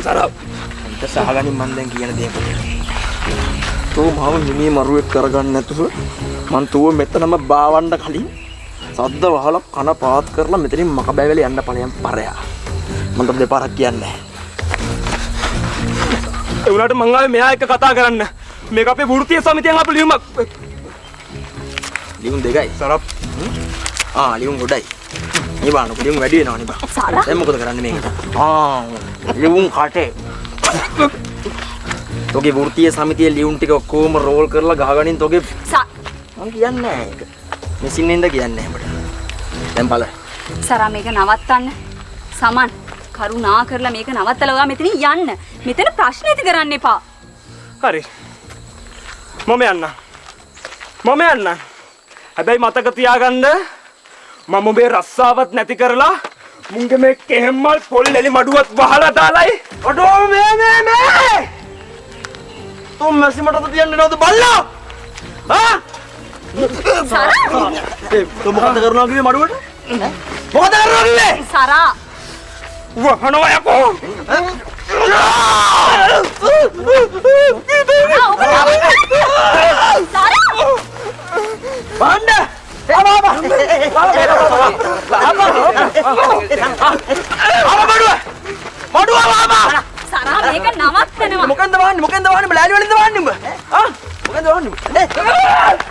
සරා අන්ත සහගනින් මන් දැන් කියන දේ තෝ මාව මිනි මරුවෙක් කරගන්න නැතුව මන් තුව මෙතනම බාවන්න කලින් සද්ද වහලා කන පාත් කරලා මෙතනින් මක බැවැල යන්න ඵලයන් පරයා මන්ට දෙපාරක් කියන්නේ ඒ උනාට මං ආවේ මෙයා එක්ක කතා කරන්න මේක අපේ වෘත්තීය සමිතියෙන් අපේ ලියුමක් ලියුම් දෙකයි සරප් ලියුම් ගොඩයි මේ බලන්න ලියුම් වැඩි වෙනවනේ බා දැන් මොකද කරන්නේ මේකට ලියුම් කාටේ තෝගේ වෘත්තීය සමිතියේ ලියුම් ටික ඔක්කොම රෝල් කරලා ගහගනින් තෝගේ මං කියන්නේ නැහැ ඒක මෙසින් ඉඳ කියන්නේ අපිට දැන් බල සරා මේක නවත්තන්න සමන් කරුණා කරලා මේක නවත්තලා ඔයා මෙතනින් යන්න මෙතන ප්‍රශ්න ඇති කරන්න එපා හරි මම යන්න හැබැයි මතක තියාගන්න මම ඔබේ රස්සාවත් නැති කරලා මුංගේ මේ කෙහෙම්මල් පොල් එලි මඩුවත් වහලා දාලයි අඩෝ මේ තුම් මැසි මට තියන්නේ නැවත බල්ලා සරා තෝ මොකද කරනවා කිව්වේ මඩුවට මොකද කරනවා කිව්වේ සරා වහනවා යකෝ බණ්ඩ සරා මේක නවත්තනවා මොකන්ද වහන්නේ බලාලි වලින්ද වහන්නේ උඹ මොකන්ද වහන්නේ